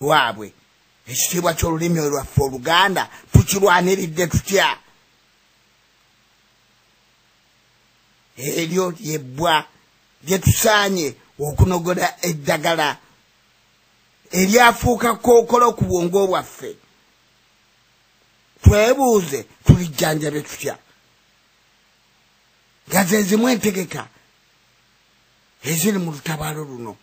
Ewabwe ekitibwa ky'olulimi lwaffe Oluganda tukirwaniridde tutya. Eryo lyebbwa lye tusaanye okunogola eddagala eryafuuka kookolo ku bwongo bwaffe. Twebuuze tulijjanjabe tutya. Nga ze zimu entegeka eziri mu lutabaalo luno.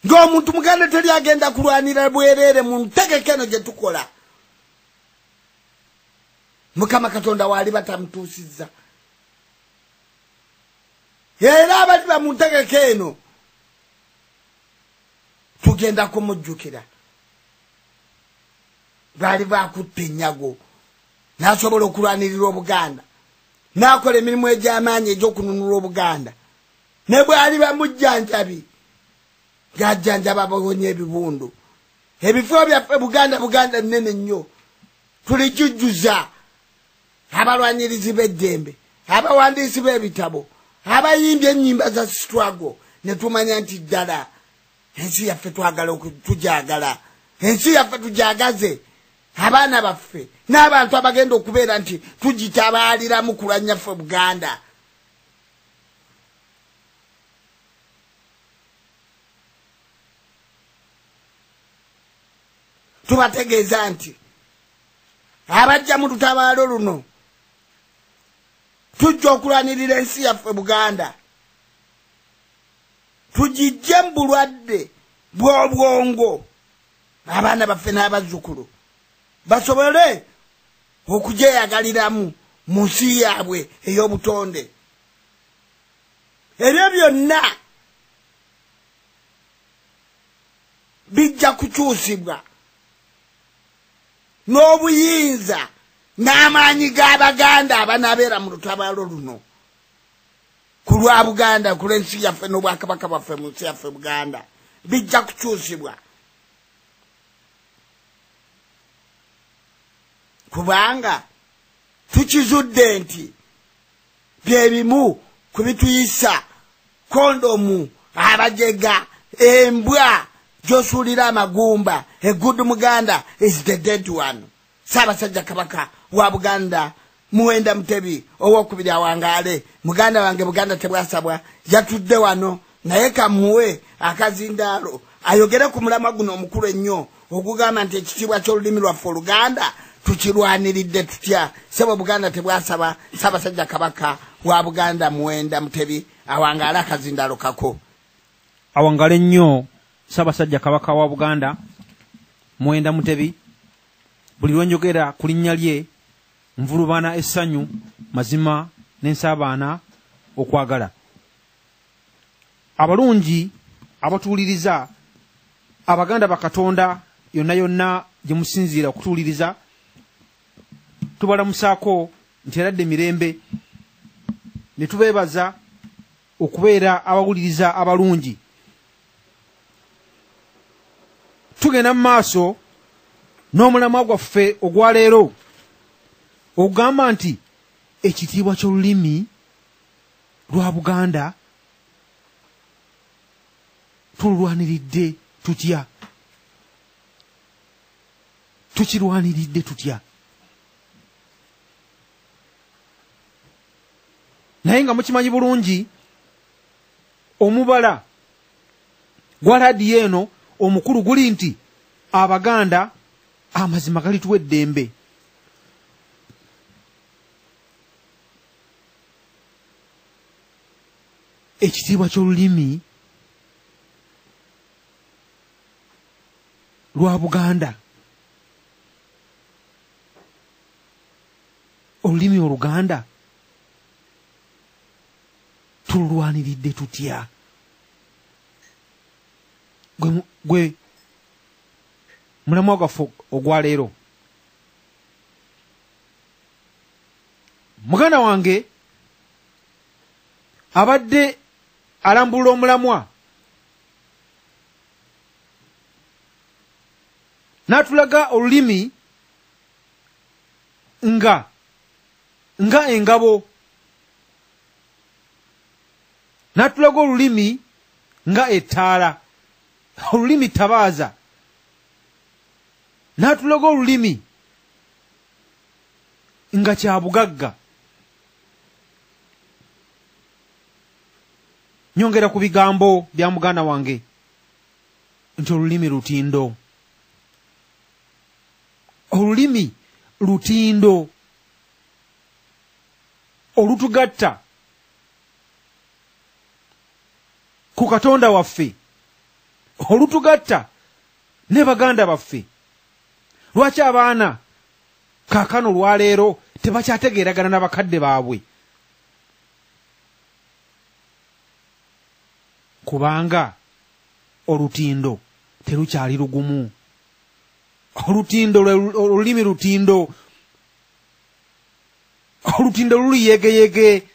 Ng'omuntu muganda teri agenda kulwanira bwereere mu ntegeka eno gye tukola. Mukama Katonda waali batamutuusizza. Era abali ba mu ntegeka eno tugenda kumujjukira. Baali bakutte ennyago n'asobola okulwanirira Obuganda, n'akola emirimu egy'amaanyi egy'okununula Obuganda, ne bwali bamujjanjabi ng'ajjanjaba abawonya ebibundu. Ebifo byaffe Buganda nnene nnyo, tulijujjuza abalwanyirizi b'eddembe, abawandiisi b'ebitabo, abayimbye ennyimba za struggle, ne tumanya nti ddala ensi yaffe twagala tugyagala, ensi yaffe tugyagaze. Abaana baffe n'abantu abagenda okubeera nti tugitabaaliramu kulwanya ffe Buganda. Tubategeeza nti abajja mu lutabaalo luno tujja okulwanirira ensi yaffe Buganda, tugijje mu bulwadde bw'obwongo abaana baffe n'abazzukulu basobole okugyeyagaliramu mu nsi yaabwe ey'obutonde. Ebyo byonna bijja kukyusibwa n'obuyinza n'amaanyi g'Abaganda abanaabeera mu lutabaalo luno ku lwa Buganda, ku lw'ensi yaffe n'obwakabaka bwaffe mu nsi yaffe Buganda, bijja kukyusibwa. Kubanga tukizudde nti bye bimu ku bituyisa kondomu, abajega, embwa gy'osuulira amagumba. A good Muganda is the dead one. Ssaabasajja Kabaka wa Buganda Muwenda Mutebi ow'okubiri awangaale. Muganda wange Buganda tebwasabwa yatudde wano, naye kamuwe akazindaalo ayogere ku mulamwa guno omukulu ennyo okugamba nti ekitiibwa ky'olulimi lwaffe Oluganda tukirwaniridde tutya. Sebo Buganda tebwasaba Ssaabasajja Kabaka wa Buganda Muwenda Mutebi awangaale akazindaalo kako. Awangaale nnyo Ssaabasajja Kabaka wa Buganda Muwenda Mutebi. Buli lwe njogera ku linnya lye nvulubaana essanyu, mazima n'ensaabaana okwagala. Abalungi abatuuliriza, Abaganda bakatonda yonna yonna gye musinziira okutuuliriza, tubalamusaako nti eradde mirembe, ne tubeebaza okubeera abawuliriza abalungi. Tugenda mu maaso n'omulamwa gwaffe ogwaleero ogamba nti ekitiibwa ky'olulimi lwa Buganda tululwaniridde tutya. Tukirwaniridde tutya. Naye nga mukimanyi bulungi omubala gwa laadiyo eno omukulu guli nti Abaganda amazima galituwa eddembe. Ekitiibwa ky'olulimi lwa Buganda, olulimi Oluganda tululwaniridde tutya. Gwe mulamwa gwaffe ogwaleero. Muganda wange abadde alambulula omulamwa n'atulaga olulimi nga engabo n'atulaga olulimi nga ettaala, olulimi tabaaza, n'atulaga olulimi nga kya bugagga. Nyongera ku bigambo bya muganda wange nti olulimi lutindo, olulimi lutindo olutugatta ku Katonda waffe, olutugatta ne baganda baffe. Lwaki abaana kaakano olwaleero tebakyategeeragana n'abakadde baabwe? Kubanga olutindo terukyali lugumu. Olutindo olulimi lutindo, olutindo luli yegeyege.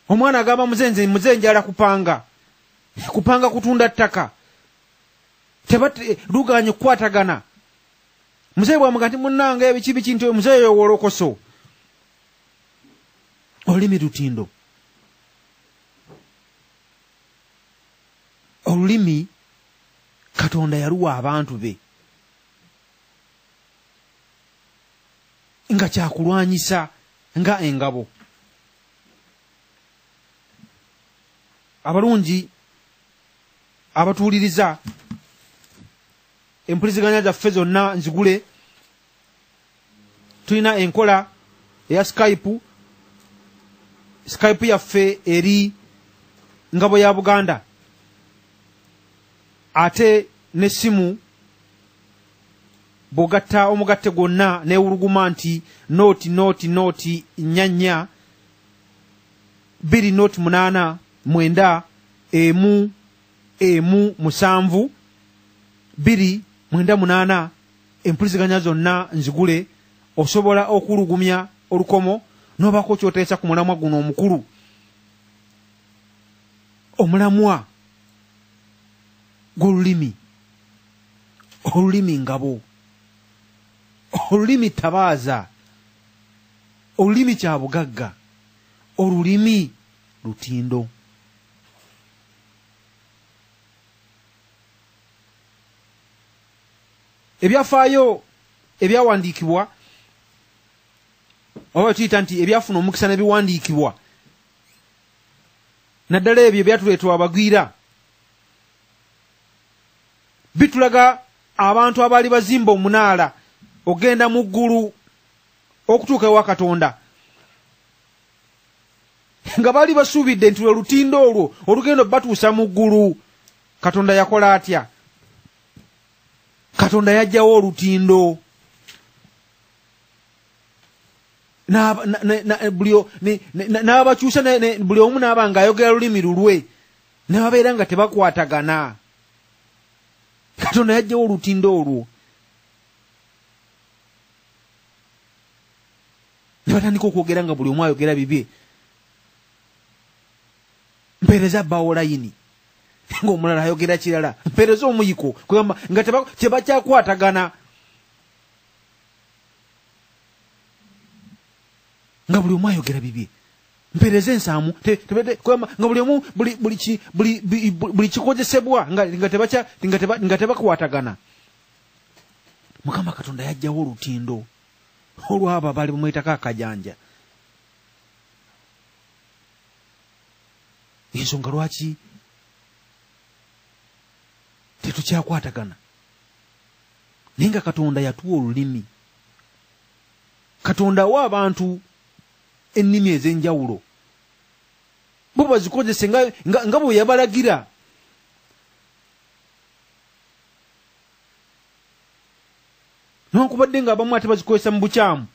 Omwana agamba muze njala kupanga kutunda ttaka, luganye kukwatagana. Muzeeyi bw'amuga nti munnange ebiki biki, nti muzeeyi wolokoso. Olulimi lutindo. Olulimi Katonda yaluwa abantu be nga kyakulwanyisa nga engabo. Abalungi abatuuliriza, empuliziganya zaffe zonna nzigule. Tulina enkola eya Skype yaffe eri ngabo ya Buganda, ate n'essimu bw'ogatta omugatte gwonna neewuluguma nti nooti 4 2 8 9 1 7 2 9 empuliziganya zonna nzigule. Osobola okulugumya olukomo n'obaako kyoteesa ku mulamwa guno omukulu. Omulamwa gw'olulimi, olulimi ngabo, olulimi tabaaza, olulimi kya bugagga, olulimi lutindo. Ebyafaayo ebyawandiikibwa, oba tuyita nti ebyafuna omukisa n'ebiwandiikibwa, naddala ebyo ebyatuleetebwa abagwira, bitulaga abantu abaali bazimba omunaala ogenda mu ggulu okutuuka ewa Katonda, nga baali basuubidde nti lwe lutindo olwo olugendo batuusa mu ggulu. Katonda yakola atya? Katonda yajjawo olutindo. N'abakyusa, buli omu n'aba ng'ayogera lulimi lulwe, ne babeera nga tebakwatagana. Katonda yajjawo olutindo olwo. Ne batandika okwogera nga buli omu ayogera bibye. Mpeereza bbaawo layini ng'omulala ayogera kirala, mpeereza omuyiko, kugamba nga tebakyakwatagana, nga buli omu ayogera bibye. Mpeereza ensaamu kugamba nga buli omu buli kikozesebwa nga tebakwatagana. Mukama Katonda yajjawo olutindo olw'abo abaali bamwetako akajanja. Ensonga lwaki tetukyakwatagana? Naye nga Katonda yatuwa olulimi. Katonda wa abantu ennimi ez'enjawulo, bo bazikozese nga bwe yabalagira. Newankubadde nga abamu ate bazikozesa mu bukyamu.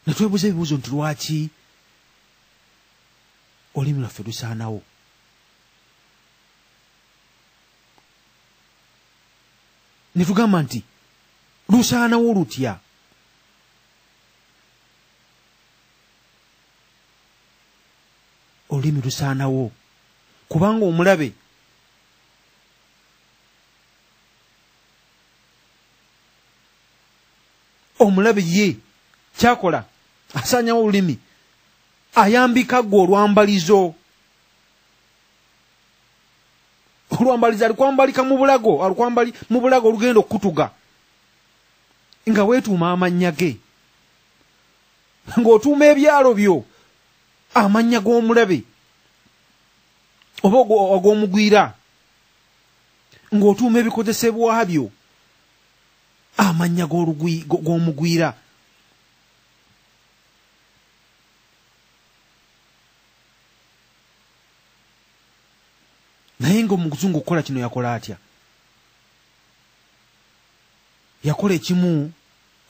Ne twebuuza ebibuuzo nti lwaki olulimi lwaffe lusaanawo? Ne tugamba nti lusaanawo lutya? Olulimi lusaanawo kubanga omulabe omulabe ye kyakola asanyawo olulimi ayambika gwe olwambalizo alikwambalika mu bulago alikwambali mu bulago olugenda okutuga nga weetuuma amannya ge ng'otuuma ebyalo byo amannya g'omulabe oba ag'omugwira ng'otuuma ebikozesebwa byo amannya g'omugwira. Naye ng'omuzungu okukola kino yakola atya? Yakola ekimu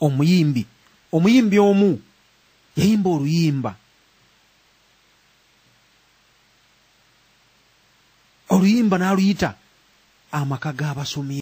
omuyimbi omu yayimba oluyimba n'aluyita amaka g'abasomi